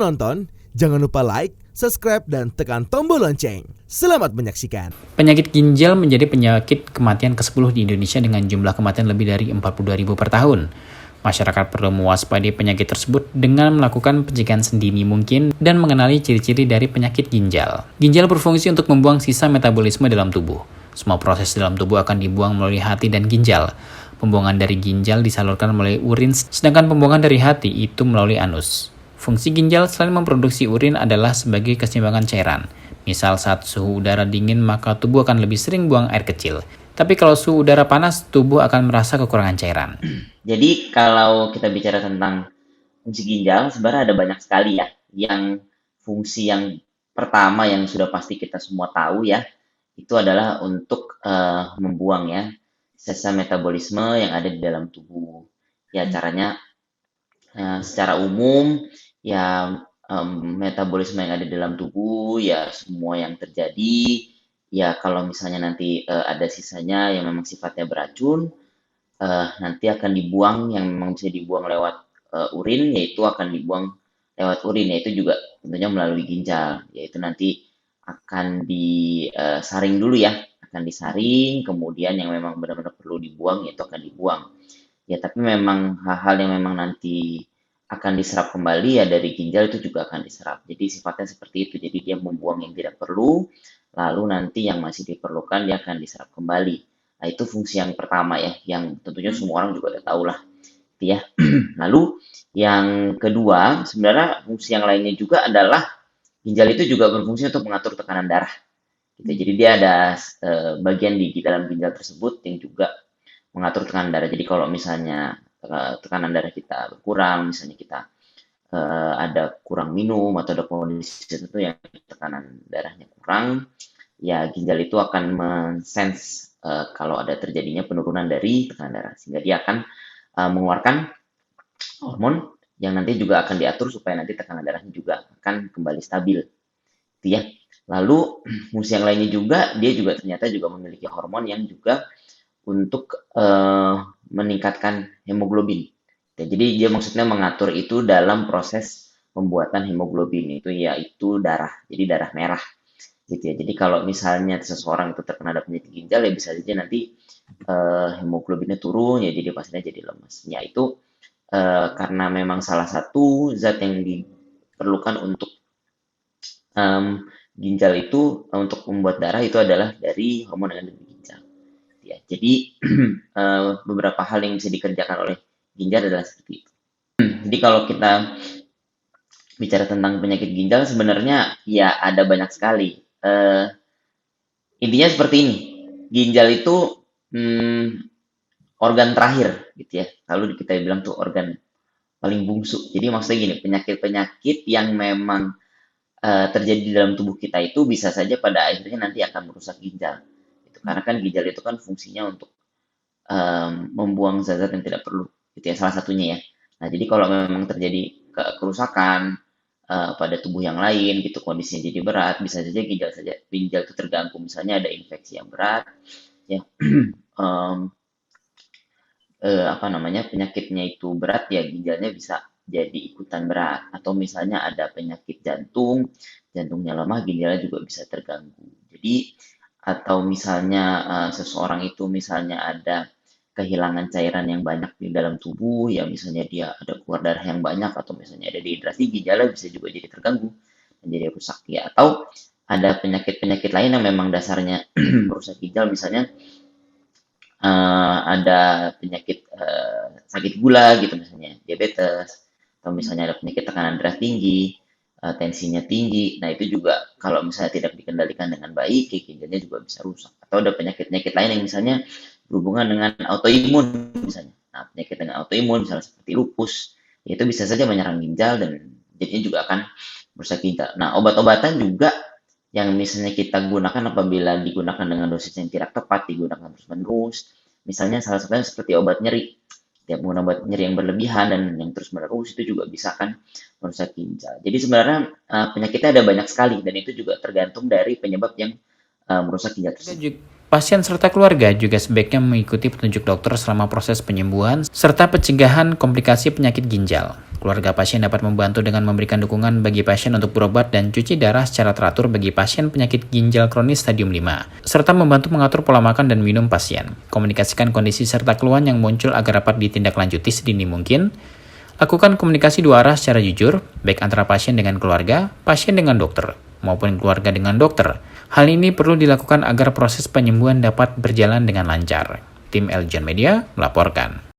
menonton, jangan lupa like, subscribe, dan tekan tombol lonceng. Selamat menyaksikan. Penyakit ginjal menjadi penyakit kematian ke-10 di Indonesia dengan jumlah kematian lebih dari 42.000 per tahun. Masyarakat perlu mewaspadai penyakit tersebut dengan melakukan pencegahan sedini mungkin dan mengenali ciri-ciri dari penyakit ginjal. Ginjal berfungsi untuk membuang sisa metabolisme dalam tubuh. Semua proses dalam tubuh akan dibuang melalui hati dan ginjal. Pembuangan dari ginjal disalurkan melalui urin, sedangkan pembuangan dari hati itu melalui anus. Fungsi ginjal selain memproduksi urin adalah sebagai keseimbangan cairan. Misal saat suhu udara dingin maka tubuh akan lebih sering buang air kecil. Tapi kalau suhu udara panas, tubuh akan merasa kekurangan cairan. Jadi kalau kita bicara tentang fungsi ginjal, sebenarnya ada banyak sekali ya. Yang fungsi yang pertama yang sudah pasti kita semua tahu ya, itu adalah untuk membuang ya sisa metabolisme yang ada di dalam tubuh. Ya caranya secara umum ya metabolisme yang ada di dalam tubuh ya semua yang terjadi ya kalau misalnya nanti ada sisanya yang memang sifatnya beracun nanti akan dibuang yang memang bisa dibuang lewat urin yaitu akan dibuang lewat urin yaitu juga tentunya melalui ginjal yaitu nanti akan disaring dulu ya akan disaring kemudian yang memang benar-benar perlu dibuang yaitu akan dibuang ya tapi memang hal-hal yang memang nanti akan diserap kembali ya dari ginjal itu juga akan diserap. Jadi sifatnya seperti itu. Jadi dia membuang yang tidak perlu, lalu nanti yang masih diperlukan dia akan diserap kembali. Nah itu fungsi yang pertama ya, yang tentunya semua orang juga udah tahu lah. Gitu ya. Lalu yang kedua, sebenarnya fungsi yang lainnya juga adalah ginjal itu juga berfungsi untuk mengatur tekanan darah. Gitu. Jadi dia ada bagian di dalam ginjal tersebut yang juga mengatur tekanan darah. Jadi kalau misalnya tekanan darah kita berkurang, misalnya kita ada kurang minum atau ada kondisi tertentu yang tekanan darahnya kurang, ya ginjal itu akan men-sense kalau ada terjadinya penurunan dari tekanan darah, sehingga dia akan mengeluarkan hormon yang nanti juga akan diatur supaya nanti tekanan darahnya juga akan kembali stabil, gitu ya. Lalu fungsi yang lainnya juga, dia juga ternyata juga memiliki hormon yang juga untuk meningkatkan hemoglobin. Ya, jadi dia maksudnya mengatur itu dalam proses pembuatan hemoglobin itu yaitu darah. Jadi darah merah gitu ya. Jadi kalau misalnya seseorang itu terkena penyakit ginjal ya bisa saja nanti hemoglobinnya turun ya jadi pasiennya jadi lemas. Ya itu karena memang salah satu zat yang diperlukan untuk ginjal itu untuk membuat darah itu adalah dari hormon yang ada di ginjal. Ya, jadi beberapa hal yang bisa dikerjakan oleh ginjal adalah seperti itu. Jadi kalau kita bicara tentang penyakit ginjal sebenarnya ya ada banyak sekali. Intinya seperti ini, ginjal itu organ terakhir gitu ya. Kalau kita bilang tuh organ paling bungsu. Jadi maksudnya gini, penyakit-penyakit yang memang terjadi di dalam tubuh kita itu bisa saja pada akhirnya nanti akan merusak ginjal. Karena kan ginjal itu kan fungsinya untuk membuang zat-zat yang tidak perlu, gitu ya salah satunya ya. Nah jadi kalau memang terjadi kerusakan pada tubuh yang lain, gitu kondisinya jadi berat, bisa saja ginjal itu terganggu, misalnya ada infeksi yang berat, ya penyakitnya itu berat ya ginjalnya bisa jadi ikutan berat, atau misalnya ada penyakit jantungnya lemah, ginjalnya juga bisa terganggu. Jadi atau misalnya seseorang itu misalnya ada kehilangan cairan yang banyak di dalam tubuh ya misalnya dia ada keluar darah yang banyak atau misalnya ada dehidrasi ginjalnya bisa juga jadi terganggu dan jadi rusak ya atau ada penyakit-penyakit lain yang memang dasarnya merusak ginjal misalnya ada penyakit sakit gula gitu misalnya diabetes atau misalnya ada penyakit tekanan darah tinggi tensinya tinggi, nah itu juga kalau misalnya tidak dikendalikan dengan baik, ginjalnya juga bisa rusak. Atau ada penyakit-penyakit lain yang misalnya berhubungan dengan autoimun misalnya. Nah, penyakit dengan autoimun misalnya seperti lupus, itu bisa saja menyerang ginjal dan jadinya juga akan merusak ginjal. Nah, obat-obatan juga yang misalnya kita gunakan apabila digunakan dengan dosis yang tidak tepat, digunakan terus-menerus, misalnya salah satunya seperti obat nyeri. Tiap menggunakan obat nyeri yang berlebihan dan yang terus-menerus itu juga bisa kan merusak ginjal. Jadi sebenarnya penyakitnya ada banyak sekali dan itu juga tergantung dari penyebab yang merusak ginjal tersebut. Pasien serta keluarga juga sebaiknya mengikuti petunjuk dokter selama proses penyembuhan serta pencegahan komplikasi penyakit ginjal. Keluarga pasien dapat membantu dengan memberikan dukungan bagi pasien untuk berobat dan cuci darah secara teratur bagi pasien penyakit ginjal kronis stadium 5, serta membantu mengatur pola makan dan minum pasien. Komunikasikan kondisi serta keluhan yang muncul agar dapat ditindaklanjuti sedini mungkin. Lakukan komunikasi dua arah secara jujur, baik antara pasien dengan keluarga, pasien dengan dokter, maupun keluarga dengan dokter. Hal ini perlu dilakukan agar proses penyembuhan dapat berjalan dengan lancar. Tim Eljon Media melaporkan.